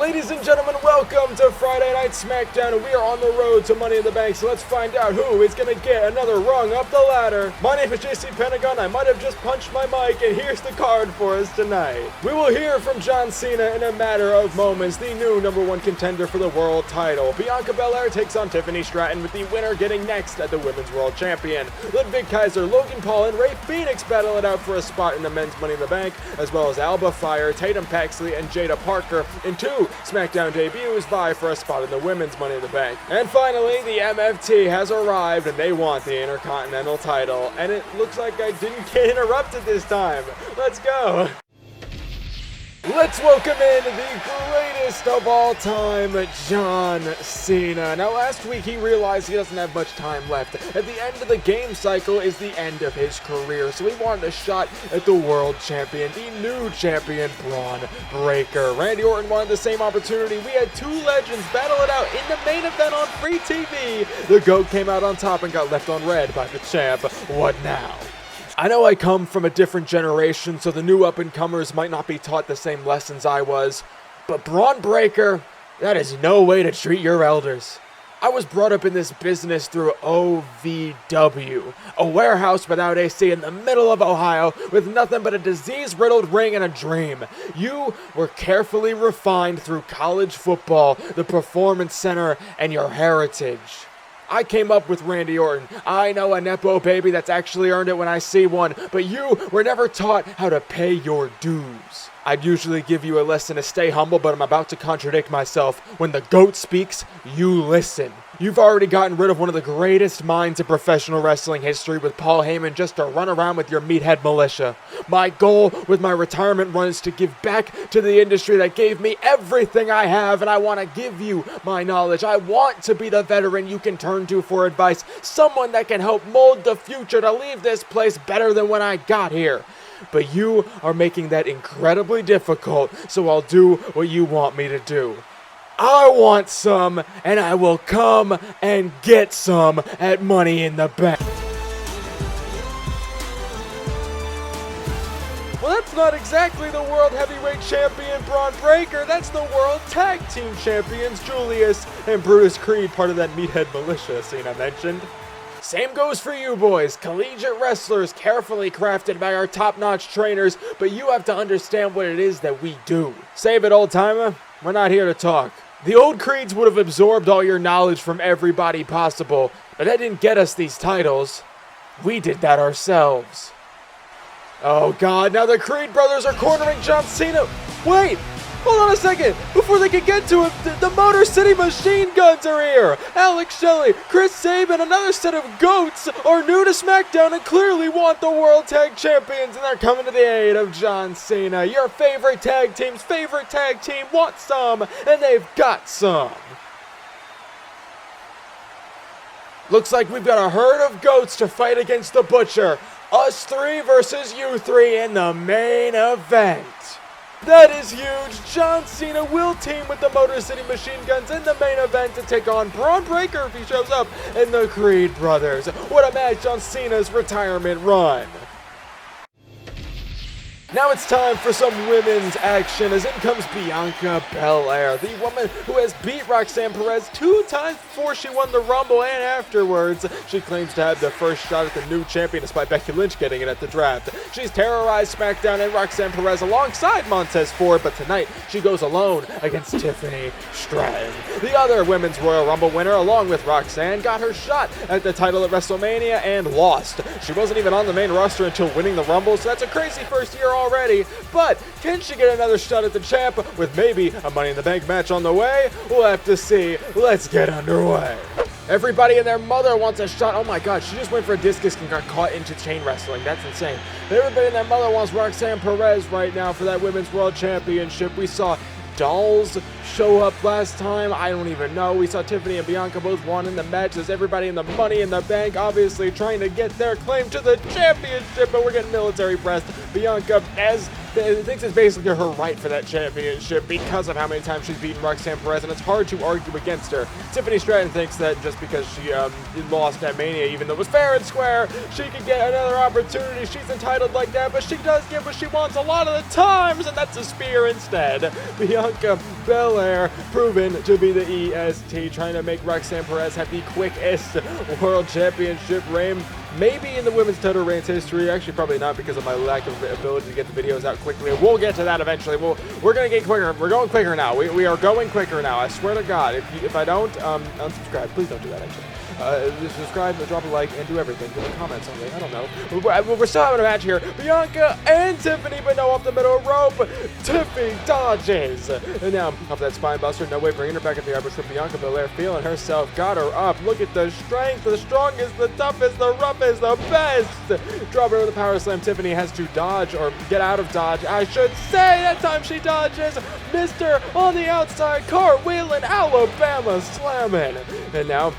Ladies and gentlemen, welcome to Friday Night SmackDown, and we are on the road to Money in the Bank, so let's find out who is going to get another rung up the ladder. My name is JC Pentagon. I might have just punched my mic, and here's the card for us tonight. We will hear from John Cena in a matter of moments, the new #1 contender for the world title. Bianca Belair takes on Tiffany Stratton, with the winner getting next at the Women's World Champion. Ludwig, Kaiser, Logan Paul, and Fenix battle it out for a spot in the men's Money in the Bank, as well as Alba Fire, Tatum Paxley, and Jaida Parker in two SmackDown debuts vie for a spot in the women's Money in the Bank. And finally, the MFT has arrived, and they want the Intercontinental title. And it looks like I didn't get interrupted this time. Let's go. Let's welcome in the greatest of all time, John Cena. Now, last week he realized he doesn't have much time left. At the end of the game cycle is the end of his career, so he wanted a shot at the world champion, the new champion, Bron Breakker. Randy Orton wanted the same opportunity. We had two legends battle it out in the main event on free TV. The GOAT came out on top and got left on red by the champ. What now? I know I come from a different generation, so the new up-and-comers might not be taught the same lessons I was, but Bron Breakker, that is no way to treat your elders. I was brought up in this business through OVW, a warehouse without AC in the middle of Ohio with nothing but a disease-riddled ring and a dream. You were carefully refined through college football, the Performance Center, and your heritage. I came up with Randy Orton. I know a Nepo baby that's actually earned it when I see one, but you were never taught how to pay your dues. I'd usually give you a lesson to stay humble, but I'm about to contradict myself. When the GOAT speaks, you listen. You've already gotten rid of one of the greatest minds in professional wrestling history with Paul Heyman just to run around with your meathead militia. My goal with my retirement run is to give back to the industry that gave me everything I have, and I want to give you my knowledge. I want to be the veteran you can turn to for advice, someone that can help mold the future to leave this place better than when I got here. But you are making that incredibly difficult, so I'll do what you want me to do. I want some, and I will come and get some at Money in the Bank. Well, that's not exactly the World Heavyweight Champion Bron Breakker. That's the World Tag Team Champions Julius and Brutus Creed, part of that meathead militia Cena mentioned. Same goes for you boys, collegiate wrestlers carefully crafted by our top-notch trainers, but you have to understand what it is that we do. Save it, old-timer. We're not here to talk. The old creeds would have absorbed all your knowledge from everybody possible, but that didn't get us these titles. We did that ourselves. Oh god, now the Creed brothers are cornering John Cena. Wait! Hold on a second! Before they can get to him, the Motor City Machine Guns are here! Alex Shelley, Chris Sabin, another set of GOATs are new to SmackDown and clearly want the World Tag Champions, and they're coming to the aid of John Cena. Your favorite tag team's favorite tag team wants some, and they've got some. Looks like we've got a herd of GOATs to fight against the Butcher. Us three versus you three in the main event. That is huge! John Cena will team with the Motor City Machine Guns in the main event to take on Bron Breakker if he shows up, and the Creed brothers. What a match on Cena's retirement run! Now it's time for some women's action, as in comes Bianca Belair, the woman who has beat Roxanne Perez 2 times before she won the Rumble and afterwards. She claims to have the first shot at the new champion despite Becky Lynch getting it at the draft. She's terrorized SmackDown and Roxanne Perez alongside Montez Ford, but tonight she goes alone against Tiffany Stratton. The other Women's Royal Rumble winner, along with Roxanne, got her shot at the title at WrestleMania and lost. She wasn't even on the main roster until winning the Rumble, so that's a crazy first year already, but can she get another shot at the champ with maybe a Money in the Bank match on the way? We'll have to see. Let's get underway. Everybody and their mother wants a shot. Oh my god, she just went for a discus and got caught into chain wrestling. That's insane. But everybody and their mother wants Roxanne Perez right now for that Women's World Championship. We saw dolls show up last time. I don't even know. We saw Tiffany and Bianca both won in the match. There's everybody in the Money in the Bank obviously trying to get their claim to the championship, but we're getting military pressed. Bianca, as thinks it's basically her right for that championship because of how many times she's beaten Roxanne Perez, and it's hard to argue against her. Tiffany Stratton thinks that just because she lost at Mania, even though it was fair and square, she could get another opportunity. She's entitled like that, but she does get what she wants a lot of the times, and that's a spear instead. Bianca Belair, proven to be the EST, trying to make Roxanne Perez have the quickest World Championship reign, maybe in the women's title reign's history. Actually, probably not, because of my lack of ability to get the videos out quickly. We'll get to that eventually. We're going to get quicker. We're going quicker now. We are going quicker now. I swear to God. If I don't, unsubscribe. Please don't do that, actually. Subscribe, drop a like, and do everything. Give a comment, something. I don't know. We're still having a match here. Bianca and Tiffany, but no, off the middle rope. Tiffany dodges. And now, off that spine buster. No way, bringing her back at the armbar for Bianca Belair, feeling herself. Got her up. Look at the strength. The strongest, the toughest, the roughest, the best. Drop her with a power slam. Tiffany has to dodge, or get out of dodge, I should say. That time she dodges. Missed her on the outside. Cartwheeling, Alabama slamming. And now,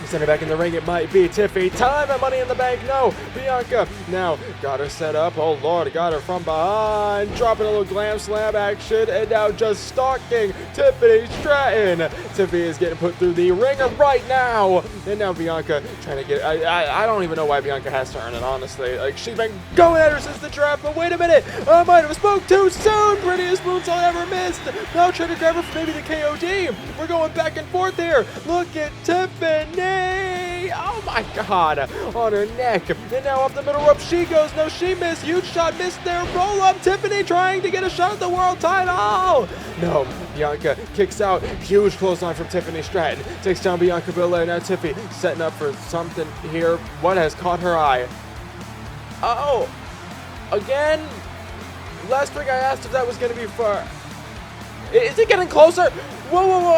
send her back in the ring, it might be Tiffany. Time at Money in the Bank, no. Bianca now got her set up. Oh Lord, got her from behind. Dropping a little glam slam action, and now just stalking Tiffany Stratton. Tiffany is getting put through the ringer right now. And now Bianca trying to get, I don't even know why Bianca has to earn it, honestly. Like, she's been going at her since the draft, but wait a minute. I might have spoke too soon. Prettiest moonsault ever missed. Now trying to grab her for maybe the KOD. We're going back and forth here. Look at Tiffany. Oh my God, on her neck. And now off the middle rope she goes. No, she missed. Huge shot missed there. Roll up. Tiffany trying to get a shot at the world title. No, Bianca kicks out. Huge clothesline from Tiffany Stratton. Takes down Bianca Belair. Now Tiffany setting up for something here. What has caught her eye? Oh, again? Last week I asked if that was going to be far. Is it getting closer? Whoa,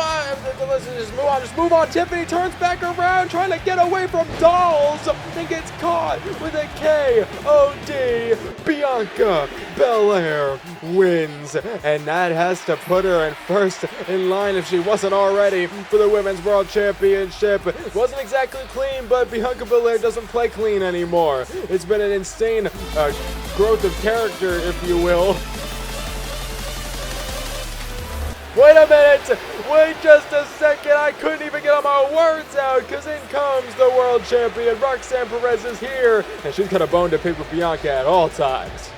listen, just move on. Tiffany turns back around, trying to get away from dolls, and gets caught with a KOD. Bianca Belair wins, and that has to put her in first in line, if she wasn't already, for the Women's World Championship. Wasn't exactly clean, but Bianca Belair doesn't play clean anymore. It's been an insane growth of character, if you will. Wait a minute! Wait just a second! I couldn't even get all my words out, because in comes the world champion. Roxanne Perez is here, and she's got a bone to pick with Bianca at all times.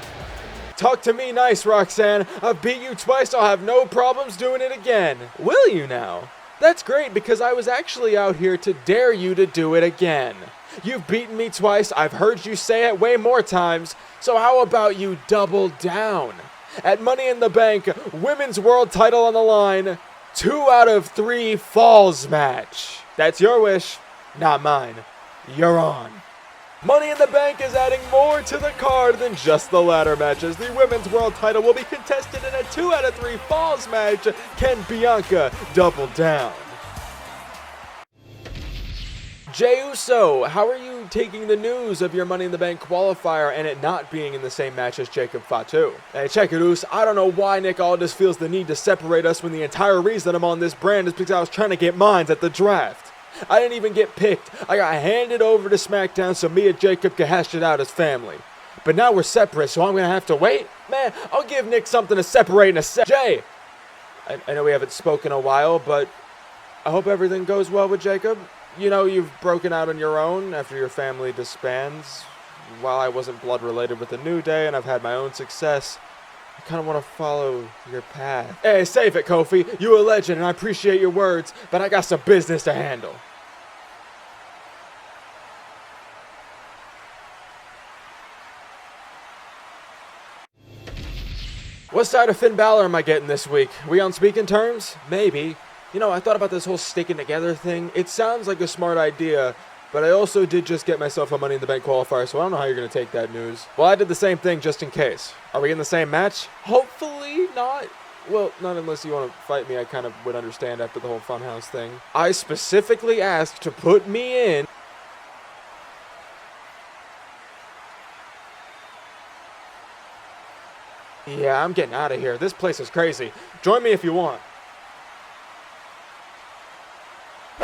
Talk to me nice, Roxanne. I've beat you twice, I'll have no problems doing it again. Will you now? That's great, because I was actually out here to dare you to do it again. You've beaten me twice, I've heard you say it way more times, so how about you double down? At Money in the Bank, Women's World Title on the line, 2 out of 3 falls match. That's your wish, not mine. You're on. Money in the Bank is adding more to the card than just the ladder matches. The Women's World Title will be contested in a 2 out of 3 falls match. Can Bianca double down? Jey Uso, how are you taking the news of your Money in the Bank qualifier and it not being in the same match as Jacob Fatu? Hey, check it, Uso. I don't know why Nick Aldis feels the need to separate us when the entire reason I'm on this brand is because I was trying to get mines at the draft. I didn't even get picked. I got handed over to SmackDown so me and Jacob could hash it out as family. But now we're separate, so I'm going to have to wait? Man, I'll give Nick something to separate in a sec. Jay, I know we haven't spoken a while, but I hope everything goes well with Jacob. You know, you've broken out on your own after your family disbands. While I wasn't blood related with the New Day and I've had my own success, I kind of want to follow your path. Hey, save it, Kofi. You a legend and I appreciate your words, but I got some business to handle. What side of Finn Balor am I getting this week? We on speaking terms? Maybe. You know, I thought about this whole sticking together thing. It sounds like a smart idea, but I also did just get myself a Money in the Bank qualifier, so I don't know how you're going to take that news. Well, I did the same thing just in case. Are we in the same match? Hopefully not. Well, not unless you want to fight me. I kind of would understand after the whole Funhouse thing. I specifically asked to put me in. Yeah, I'm getting out of here. This place is crazy. Join me if you want.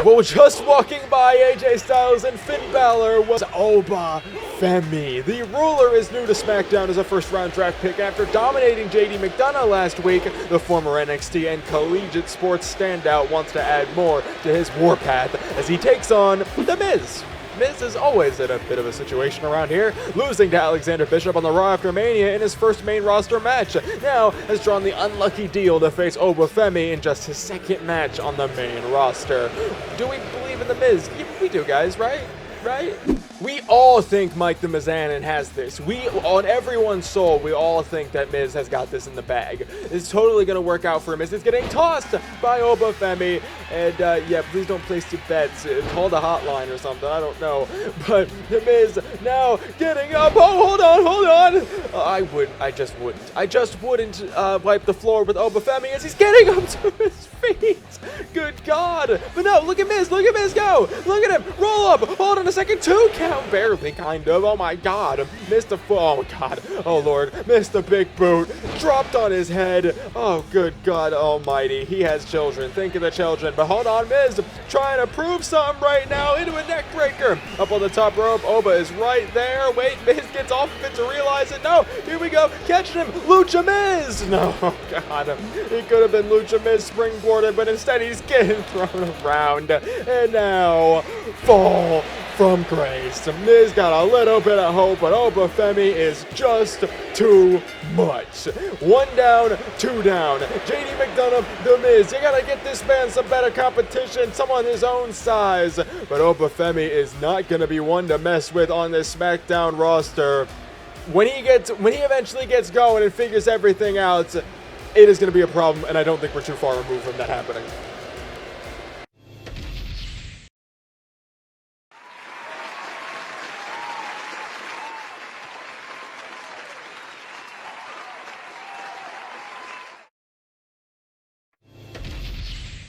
Well, just walking by AJ Styles and Finn Balor was Femi. The ruler is new to SmackDown as a first-round draft pick after dominating JD McDonough last week. The former NXT and collegiate sports standout wants to add more to his warpath as he takes on The Miz. Miz is always in a bit of a situation around here, losing to Alexander Bishop on the Raw after Mania in his first main roster match. Now has drawn the unlucky deal to face Femi in just his second match on the main roster. Do we believe in The Miz? Yeah, we do, guys, right? We all think Mike the Mizanin has this. On everyone's soul, we all think that Miz has got this in the bag. It's totally going to work out for him. Miz is getting tossed by Femi. And yeah, please don't place your bets. Call the hotline or something. I don't know. But the Miz now getting up. Oh, hold on. I just wouldn't wipe the floor with Femi as he's getting up to his feet. Good God. But no, look at Miz go. Look at him. Roll up. Hold on a second. 2 count. Barely, kind of. Oh my God. Missed the foot. Oh God. Oh Lord. Missed the big boot. Dropped on his head. Oh, good God almighty. He has children. Think of the children. But hold on, Miz trying to prove something right now into a neck breaker. Up on the top rope. Oba is right there. Wait, Miz gets off of it to realize it. No. Here we go. Catching him. Lucha Miz. No. Oh God. He could have been Lucha Miz springboarded, but instead he's getting thrown around. And now, fall from grace. Miz got a little bit of hope, but Femi is just too much. 1 down, 2 down. JD McDonough, The Miz. You gotta get this man some better competition, someone his own size. But Femi is not gonna be one to mess with on this SmackDown roster. When he eventually gets going and figures everything out, it is gonna be a problem, and I don't think we're too far removed from that happening.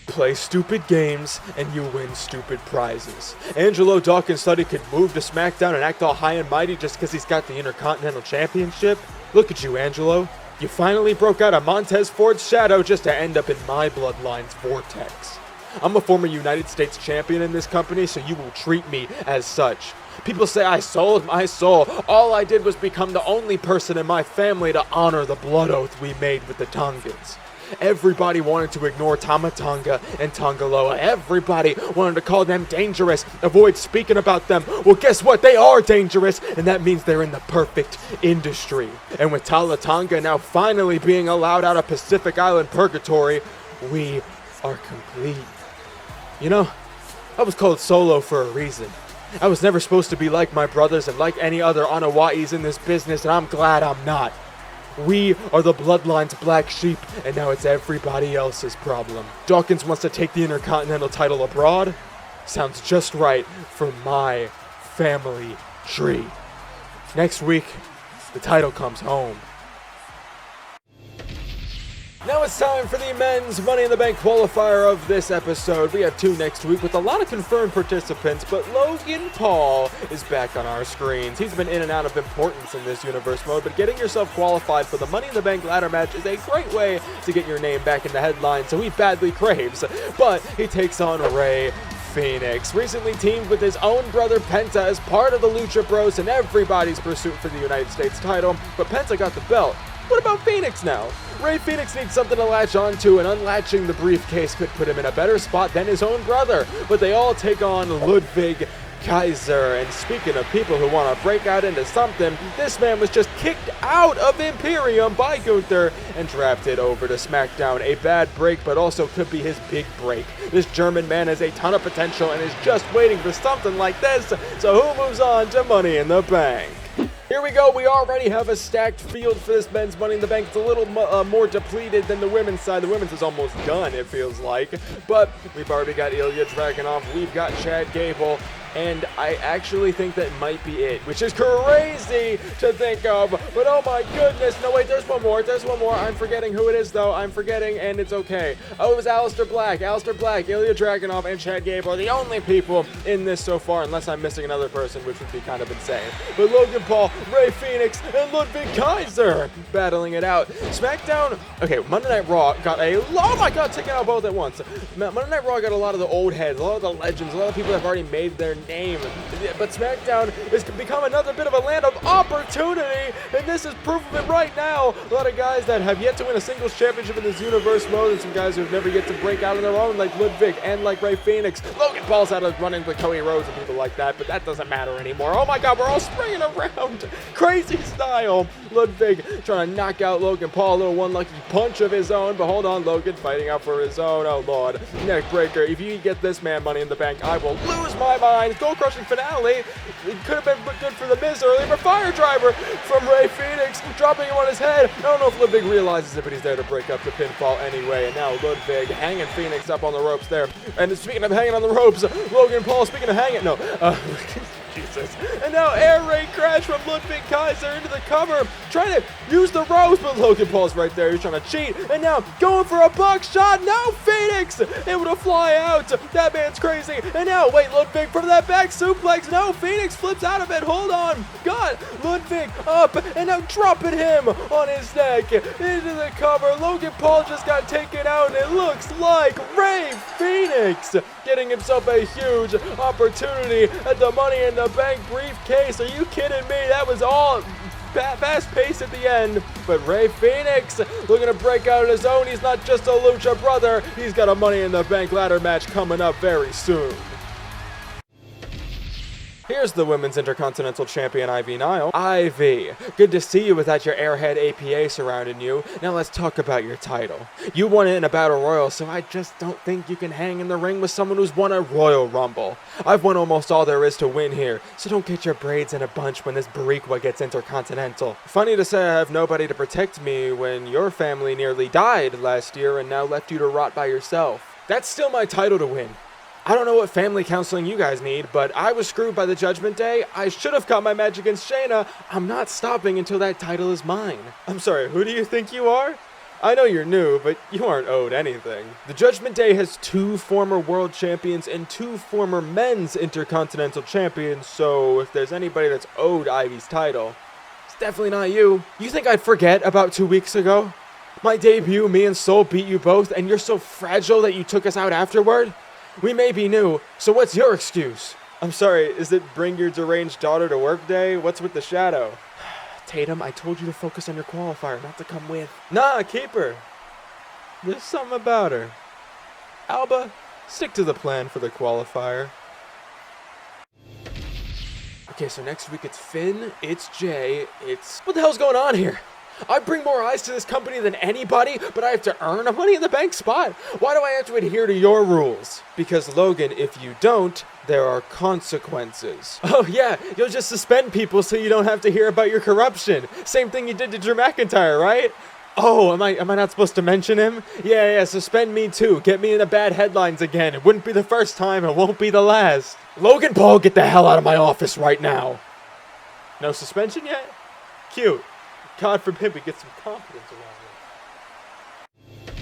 Play stupid games and you win stupid prizes. Angelo Dawkins thought he could move to SmackDown and act all high and mighty just because he's got the Intercontinental Championship. Look at you, Angelo. You finally broke out of Montez Ford's shadow just to end up in my bloodline's vortex. I'm a former United States champion in this company, so you will treat me as such. People say I sold my soul. All I did was become the only person in my family to honor the blood oath we made with the Tongans. Everybody wanted to ignore Tama Tonga and Tongaloa. Everybody wanted to call them dangerous, avoid speaking about them. Well, guess what? They are dangerous, and that means they're in the perfect industry. And with Tala Tonga now finally being allowed out of Pacific Island purgatory, we are complete. You know, I was called Solo for a reason. I was never supposed to be like my brothers and like any other Anawais in this business, and I'm glad I'm not. We are the Bloodline's black sheep, and now it's everybody else's problem. Dawkins wants to take the Intercontinental title abroad? Sounds just right for my family tree. Next week, the title comes home. Now it's time for the men's Money in the Bank qualifier of this episode. We have 2 next week with a lot of confirmed participants, but Logan Paul is back on our screens. He's been in and out of importance in this universe mode, but getting yourself qualified for the Money in the Bank ladder match is a great way to get your name back in the headlines, so he badly craves. But he takes on Fenix. Recently teamed with his own brother Penta as part of the Lucha Bros in everybody's pursuit for the United States title, but Penta got the belt. What about Fenix now? Fenix needs something to latch onto, and unlatching the briefcase could put him in a better spot than his own brother. But they all take on Ludwig, Kaiser, and speaking of people who want to break out into something, this man was just kicked out of Imperium by Gunther and drafted over to SmackDown. A bad break, but also could be his big break. This German man has a ton of potential and is just waiting for something like this. So who moves on to Money in the Bank? Here we go. We already have a stacked field for this men's Money in the Bank. It's a little more depleted than the women's side. The women's is almost done, it feels like. But we've already got Ilya Dragunov. We've got Chad Gable. and I actually think that might be it, which is crazy to think of, but oh my goodness, no wait, there's one more, I'm forgetting who it is though, and it's okay. Oh, it was Aleister Black, Ilya Dragunov, and Chad Gable are the only people in this so far, unless I'm missing another person, which would be kind of insane. But Logan Paul, Rey Fenix, and Ludwig Kaiser battling it out. SmackDown, okay, Monday Night Raw got oh my god, taking out both at once. Monday Night Raw got a lot of the old heads, a lot of the legends, a lot of people that have already made their name, but SmackDown has become another bit of a land of opportunity, and this is proof of it right now. A lot of guys that have yet to win a singles championship in this universe mode, and some guys who have never yet to break out on their own, like Ludwig and like Rey Fenix. Logan Paul's out of running with Cody Rhodes and people like that, but that doesn't matter anymore. Oh my god, we're all springing around, crazy style. Ludwig trying to knock out Logan Paul, a little one lucky punch of his own, but hold on, Logan fighting out for his own. Oh lord, neck breaker. If you get this man Money in the Bank, I will lose my mind. Goal crushing finale. It could have been good for the Miz earlier, but fire driver from Rey Fenix, dropping him on his head. I don't know if Ludwig realizes it, but he's there to break up the pinfall anyway. And now Ludwig hanging Fenix up on the ropes there. And speaking of hanging on the ropes, Logan Paul, speaking of hanging, Jesus. And now air raid crash from Ludwig Kaiser into the cover, trying to use the ropes, but Logan Paul's right there. He's trying to cheat, and now going for a buckshot. No, Fenix able to fly out. That man's crazy. And now, wait, Ludwig from that back suplex. No, Fenix flips out of it. Hold on. God, Ludwig up, and now dropping him on his neck into the cover. Logan Paul just got taken out, and it looks like Rey Fenix getting himself a huge opportunity at the Money in the Bank briefcase. Are you kidding me? That was all fast pace at the end, but Rey Fenix looking to break out on his own. He's not just a lucha brother, he's got a Money in the Bank ladder match coming up very soon. Here's the Women's Intercontinental Champion, Ivy Nile. Ivy, good to see you without your airhead APA surrounding you. Now let's talk about your title. You won it in a Battle Royal, so I just don't think you can hang in the ring with someone who's won a Royal Rumble. I've won almost all there is to win here, so don't get your braids in a bunch when this Bariqua gets Intercontinental. Funny to say I have nobody to protect me when your family nearly died last year and now left you to rot by yourself. That's still my title to win. I don't know what family counseling you guys need, but I was screwed by the Judgment Day. I should have got my match against Shayna. I'm not stopping until that title is mine. I'm sorry, who do you think you are? I know you're new, but you aren't owed anything. The Judgment Day has 2 former world champions and 2 former men's Intercontinental champions, so if there's anybody that's owed Ivy's title, it's definitely not you. You think I'd forget about 2 weeks ago? My debut, me and Soul beat you both, and you're so fragile that you took us out afterward? We may be new, so what's your excuse? I'm sorry, is it bring your deranged daughter to work day? What's with the shadow? Tatum, I told you to focus on your qualifier, not to come with. Nah, keep her. There's something about her. Alba, stick to the plan for the qualifier. Okay, so next week it's Finn, it's Jay, it's... What the hell's going on here? I bring more eyes to this company than anybody, but I have to earn a Money in the Bank spot. Why do I have to adhere to your rules? Because, Logan, if you don't, there are consequences. Oh yeah, you'll just suspend people so you don't have to hear about your corruption. Same thing you did to Drew McIntyre, right? Oh, am I not supposed to mention him? Yeah, suspend me too. Get me in the bad headlines again. It wouldn't be the first time, it won't be the last. Logan Paul, get the hell out of my office right now. No suspension yet? Cute. God forbid we get some confidence around here.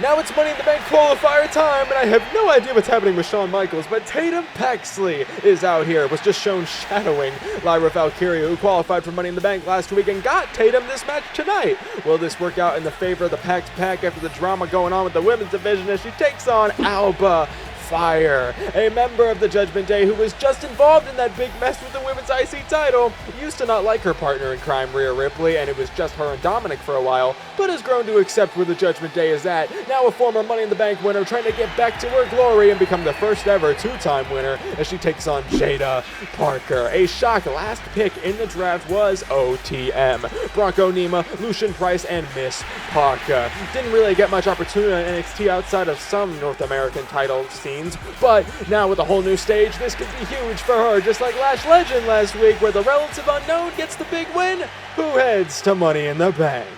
Now it's Money in the Bank qualifier time, and I have no idea what's happening with Shawn Michaels, but Tatum Paxley is out here. Was just shown shadowing Lyra Valkyria, who qualified for Money in the Bank last week and got Tatum this match tonight. Will this work out in the favor of the Packed Pack after the drama going on with the women's division as she takes on Alba Fire, a member of the Judgment Day who was just involved in that big mess with the women's IC title? Used to not like her partner in crime, Rhea Ripley, and it was just her and Dominic for a while, but has grown to accept where the Judgment Day is at. Now a former Money in the Bank winner trying to get back to her glory and become the first ever 2-time winner as she takes on Jaida Parker. A shock last pick in the draft was OTM. Bronco Nima, Lucian Price, and Miss Parker. Didn't really get much opportunity on NXT outside of some North American title scenes, but now with a whole new stage, this could be huge for her, just like Lash Legend last week, where the relative unknown gets the big win. Who heads to Money in the Bank?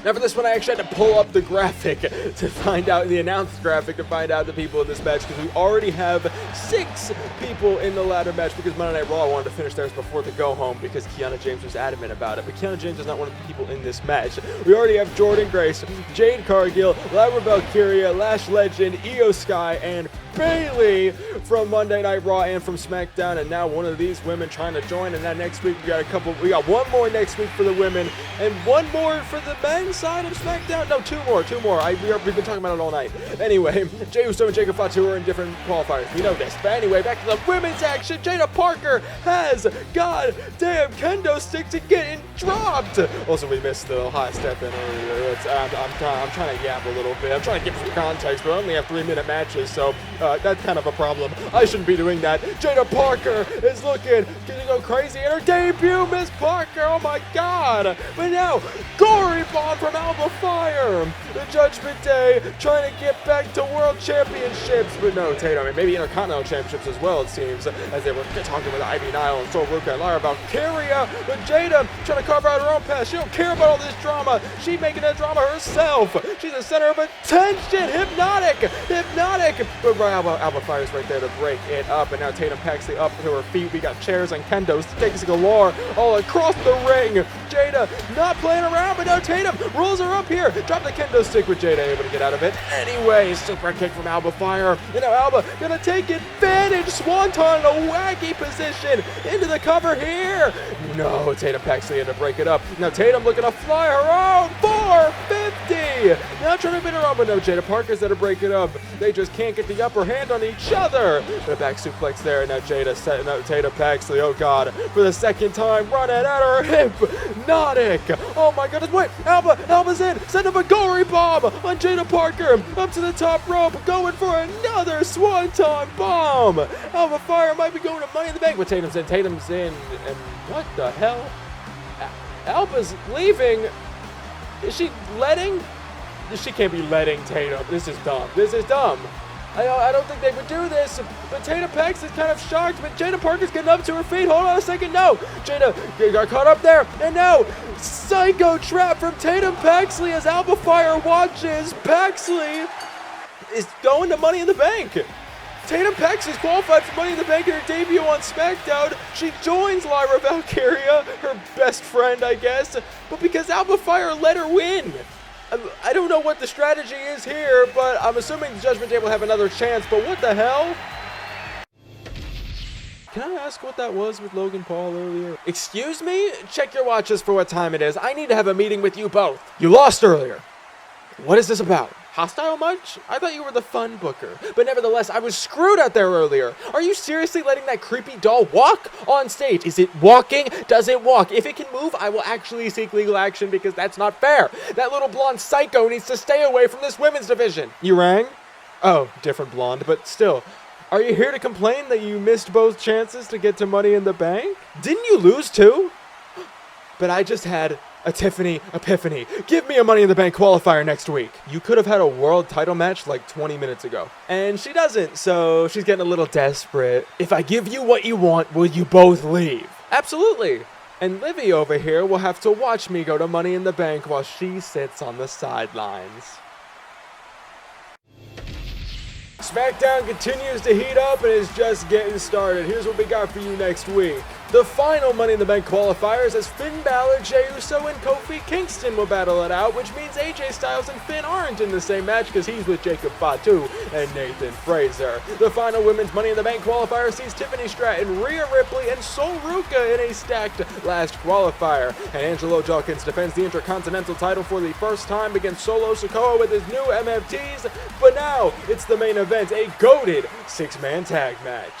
Now for this one, I actually had to pull up the graphic to find out, the announced graphic, to find out the people in this match, because we already have 6 people in the ladder match, because Monday Night Raw wanted to finish theirs before the go-home, because Kiana James was adamant about it. But Kiana James is not one of the people in this match. We already have Jordynne Grace, Jade Cargill, Lyra Valkyria, Lash Legend, Io Sky, and Bayley from Monday Night Raw and from SmackDown, and now one of these women trying to join. And then next week we got one more next week for the women and one more for the men's side of SmackDown. No, two more. We've been talking about it all night. Anyway, Jey Uso and Jacob Fatu are in different qualifiers. We know this. But anyway, back to the women's action. Jaida Parker has goddamn kendo stick to getting dropped. Also, we missed the hot step in earlier. I'm trying to yap a little bit. I'm trying to give some context, but I only have 3-minute matches, so that's kind of a problem. I shouldn't be doing that. Jaida Parker is looking to go crazy in her debut. Miss Parker, oh my god. But now, gory bomb from Alba Fire. The Judgment Day trying to get back to World Championships. But no, Tatum, and maybe Intercontinental Championships as well, it seems, as they were talking with Ivy Nile and so Ruca and Lyra Valkyria. But Jaida trying to carve out her own path. She don't care about all this drama. She's making that drama herself. She's the center of attention. Hypnotic. But Alba Fire's right there to break it up. And now Tatum Paxley up to her feet. We got chairs and kendo sticks galore all across the ring. Jaida not playing around, but now Tatum rolls her up here. Drop the kendo stick with Jaida able to get out of it. Anyway, super kick from Alba Fire. And now Alba gonna take advantage. Swanton in a wacky position. Into the cover here. No, Tatum Paxley had to break it up. Now Tatum looking to fly her own 450. Now trying to pin her on, but no, Jaida Parker's there to break it up. They just can't get the upper hand on each other. The back suplex there, and now Jaida setting up Tatum Paxley, oh god, for the second time, running at her hip. Hypnotic. Oh my goodness, wait, Alba's in, setting up a gory bomb on Jaida Parker, up to the top rope, going for another swanton bomb. Alba Fire might be going to Money in the Bank, but Tatum's in, and what the hell? Alba's leaving. Is she letting? She can't be letting Tatum. This is dumb. I don't think they would do this, but Tatum Paxley's kind of shocked, but Jaida Parker's getting up to her feet. Hold on a second, no. Jaida got caught up there, and now psycho trap from Tatum Paxley as Alba Fire watches. Paxley is going to Money in the Bank. Tatum Paxley's qualified for Money in the Bank in her debut on SmackDown. She joins Lyra Valkyria, her best friend, I guess, but because Alba Fire let her win. I don't know what the strategy is here, but I'm assuming the Judgment Day will have another chance, but what the hell? Can I ask what that was with Logan Paul earlier? Excuse me? Check your watches for what time it is. I need to have a meeting with you both. You lost earlier. What is this about? Hostile much? I thought you were the fun booker. But nevertheless, I was screwed out there earlier. Are you seriously letting that creepy doll walk on stage? Is it walking? Does it walk? If it can move, I will actually seek legal action because that's not fair. That little blonde psycho needs to stay away from this women's division. You rang? Oh, different blonde, but still. Are you here to complain that you missed both chances to get to Money in the Bank? Didn't you lose too? But I just had a Tiffany epiphany. Give me a Money in the Bank qualifier next week. You could have had a world title match like 20 minutes ago. And she doesn't, so she's getting a little desperate. If I give you what you want, will you both leave? Absolutely. And Livy over here will have to watch me go to Money in the Bank while she sits on the sidelines. SmackDown continues to heat up and is just getting started. Here's what we got for you next week. The final Money in the Bank qualifiers as Finn Balor, Jey Uso, and Kofi Kingston will battle it out, which means AJ Styles and Finn aren't in the same match because he's with Jacob Fatu and Nathan Frazer. The final women's Money in the Bank qualifier sees Tiffany Stratton, Rhea Ripley, and Sol Ruca in a stacked last qualifier. And Angelo Dawkins defends the Intercontinental title for the first time against Solo Sikoa with his new MFTs, but now it's the main event, a goated 6-man tag match.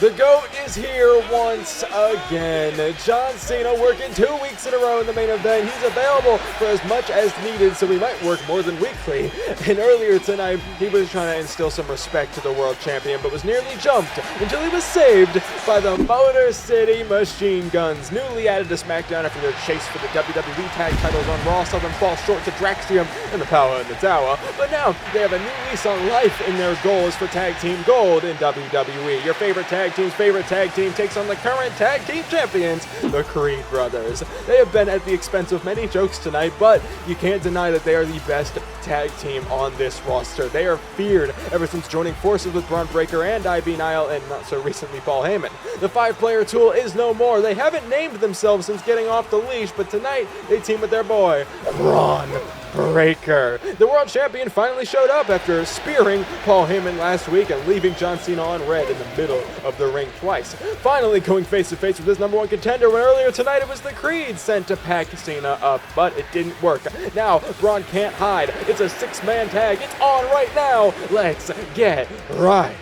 The GOAT is here once again. John Cena working 2 weeks in a row in the main event. He's available for as much as needed, so he might work more than weekly. And earlier tonight, he was trying to instill some respect to the world champion, but was nearly jumped until he was saved by the Motor City Machine Guns, newly added to SmackDown after their chase for the WWE tag titles on Raw saw them fall short to Draxium and the Power in the Tower. But now, they have a new lease on life, and their goal is for Tag Team Gold in WWE. Your favorite tag tag team's favorite tag team takes on the current tag team champions, the Creed brothers. They have been at the expense of many jokes tonight, but you can't deny that they are the best tag team on this roster. They are feared ever since joining forces with Bron Breakker and IB Niall and not so recently Paul Heyman. The 5-player tool is no more. They haven't named themselves since getting off the leash, but tonight they team with their boy, Bron Breakker. The world champion finally showed up after spearing Paul Heyman last week and leaving John Cena on red in the middle of the ring twice. Finally going face to face with his #1 contender when earlier tonight it was the Creed sent to pack Cena up, but it didn't work. Now Bron can't hide. It's a 6-man tag. It's on right now. Let's get right.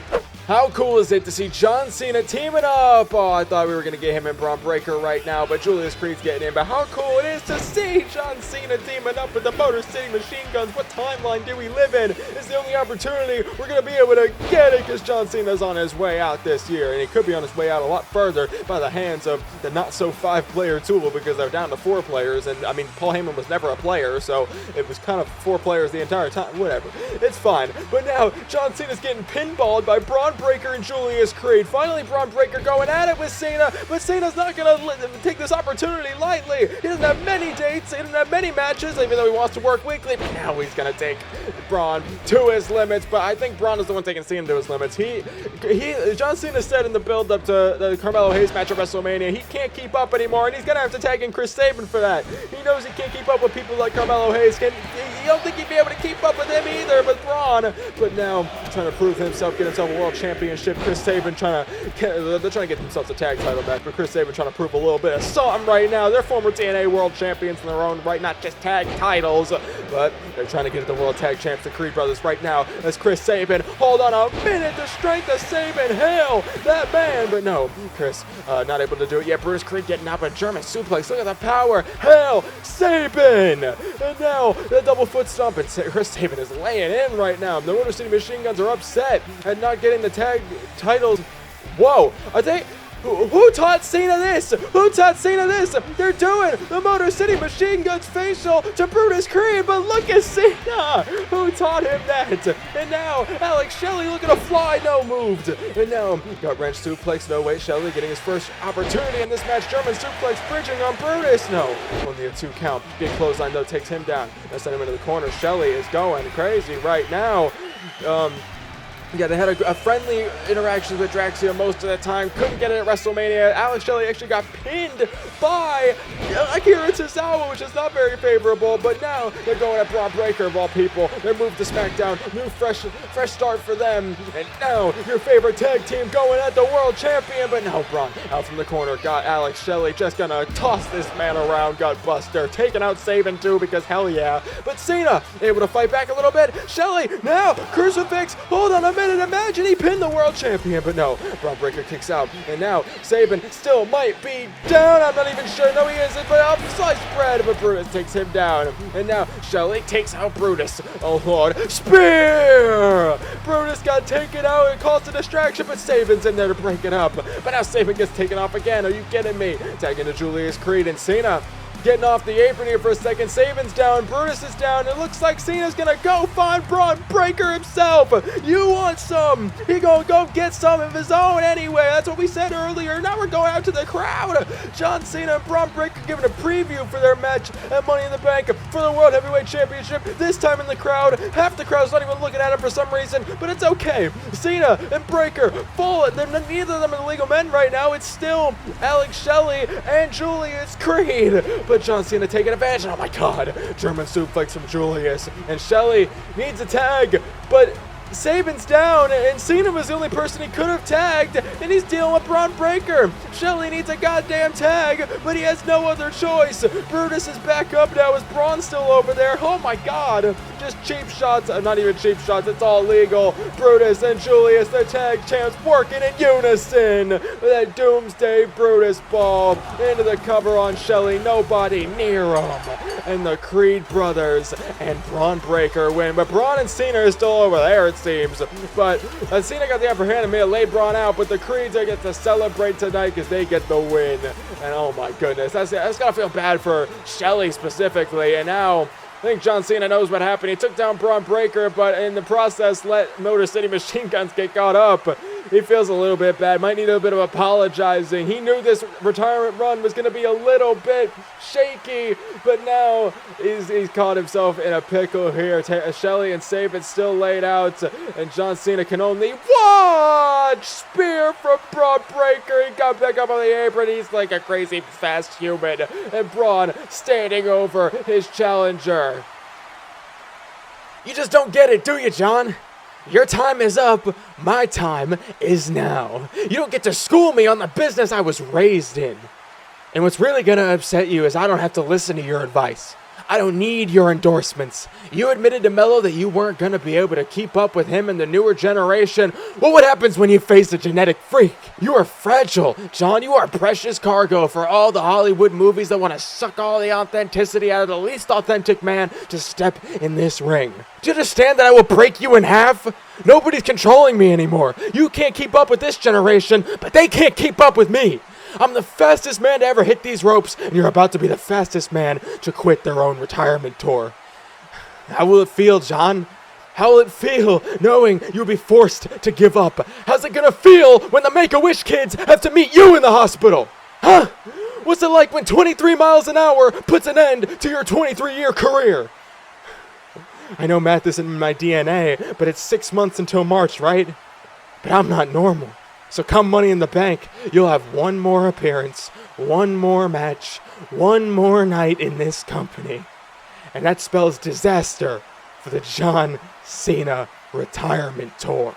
How cool is it to see John Cena teaming up? Oh, I thought we were going to get him and Bron Breakker right now, but Julius Creed's getting in. But how cool it is to see John Cena teaming up with the Motor City Machine Guns. What timeline do we live in? It's the only opportunity we're going to be able to get it because John Cena's on his way out this year, and he could be on his way out a lot further by the hands of the not-so-5-player tool because they're down to 4 players, and I mean, Paul Heyman was never a player, so it was kind of 4 players the entire time. Whatever. It's fine. But now, John Cena's getting pinballed by Bron Breakker and Julius Creed. Finally, Bron Breakker going at it with Cena, but Cena's not going to take this opportunity lightly. He doesn't have many dates, he doesn't have many matches, even though he wants to work weekly, but now he's going to take Bron to his limits, but I think Bron is the one taking Cena to his limits. John Cena said in the build-up to the Carmelo Hayes match at WrestleMania, he can't keep up anymore, and he's going to have to tag in Chris Sabin for that. He knows he can't keep up with people like Carmelo Hayes. You don't think he'd be able to keep up with him either, but Bron, but now trying to prove himself, get himself a world championship. Chris Sabin they're trying to get themselves a tag title match, but Chris Sabin trying to prove a little bit of something right now. They're former TNA world champions in their own right, not just tag titles, but they're trying to get the world tag champs, the Creed brothers, right now as Chris Sabin. Hold on a minute, the strength of Sabin, hail that man, but no, Chris not able to do it yet. Brutus Creed getting up a German suplex. Look at the power, hail Sabin, and now the double foot stomp, and Chris Sabin is laying in right now. The Motor City Machine Guns are upset at not getting the tag titles. Whoa, are they? Who taught Cena this? Who taught Cena this? They're doing the Motor City Machine Guns facial to Brutus Creed, but look at Cena. Who taught him that? And now Alex Shelley looking to fly, no moved. And now gut wrench suplex, no wait, Shelley getting his first opportunity in this match. German suplex bridging on Brutus, no. Only a 2 count. Big clothesline though takes him down. Now send him into the corner. Shelley is going crazy right now. Yeah, they had a friendly interaction with Draxia most of the time. Couldn't get it at WrestleMania. Alex Shelley actually got pinned by Akira Tozawa, which is not very favorable. But now they're going at Bron Breakker of all people. They're moved to SmackDown. New fresh start for them. And now your favorite tag team going at the world champion. But now Bron out from the corner. Got Alex Shelley just gonna toss this man around. Gut buster. Taking out Sabin too because hell yeah. But Cena able to fight back a little bit. Shelley now crucifix. Hold on a minute. Imagine he pinned the world champion, but no. Bron Breakker kicks out, and now Sabin still might be down. I'm not even sure. No, he isn't, but upside spread, but Brutus takes him down. And now Shelley takes out Brutus. Oh, Lord. Spear! Brutus got taken out and caused a distraction, but Sabin's in there to break it up. But now Sabin gets taken off again. Are you kidding me? Tagging to Julius Creed and Cena. Getting off the apron here for a second. Sabin's down. Brutus is down. It looks like Cena's gonna go find Bron Breakker himself. You want some? He gonna go get some of his own anyway. That's what we said earlier. Now we're going out to the crowd. John Cena and Bron Breakker giving a preview for their match at Money in the Bank for the World Heavyweight Championship. This time in the crowd. Half the crowd's not even looking at him for some reason, but it's okay. Cena and Breakker full. Neither of them are the legal men right now. It's still Alex Shelley and Julius Creed. But John Cena taking advantage. Oh my god. German suplex from Julius. And Shelley needs a tag, but Sabin's down, and Cena was the only person he could have tagged, and he's dealing with Bron Breakker. Shelley needs a goddamn tag, but he has no other choice. Brutus is back up now. Is Braun still over there? Oh my god. Just cheap shots. Not even cheap shots. It's all legal. Brutus and Julius, the tag champs, working in unison. With that Doomsday Brutus ball into the cover on Shelley. Nobody near him. And the Creed brothers and Bron Breakker win. But Braun and Cena are still over there, it seems. But Cena got the upper hand and may have laid Braun out. But the Creeds get to celebrate tonight because they get the win. And oh my goodness, that's gotta feel bad for Shelley specifically. And now I think John Cena knows what happened. He took down Bron Breakker, but in the process let Motor City Machine Guns get caught up. He feels a little bit bad, might need a bit of apologizing. He knew this retirement run was going to be a little bit shaky, but now he's caught himself in a pickle here. Shelly and Sabin still laid out, and John Cena can only watch. Spear from Braun Breaker. He got back up on the apron. He's like a crazy fast human, and Braun standing over his challenger. You just don't get it, do you, John? Your time is up, my time is now. You don't get to school me on the business I was raised in. And what's really gonna upset you is I don't have to listen to your advice. I don't need your endorsements. You admitted to Mello that you weren't gonna be able to keep up with him and the newer generation. Well, what happens when you face a genetic freak? You are fragile, John. You are precious cargo for all the Hollywood movies that want to suck all the authenticity out of the least authentic man to step in this ring. Do you understand that I will break you in half? Nobody's controlling me anymore. You can't keep up with this generation, but they can't keep up with me. I'm the fastest man to ever hit these ropes, and you're about to be the fastest man to quit their own retirement tour. How will it feel, John? How will it feel knowing you'll be forced to give up? How's it gonna feel when the Make-A-Wish kids have to meet you in the hospital? Huh? What's it like when 23 miles an hour puts an end to your 23-year career? I know math isn't in my DNA, but it's 6 months until March, right? But I'm not normal. So come Money in the Bank, you'll have one more appearance, one more match, one more night in this company. And that spells disaster for the John Cena retirement tour.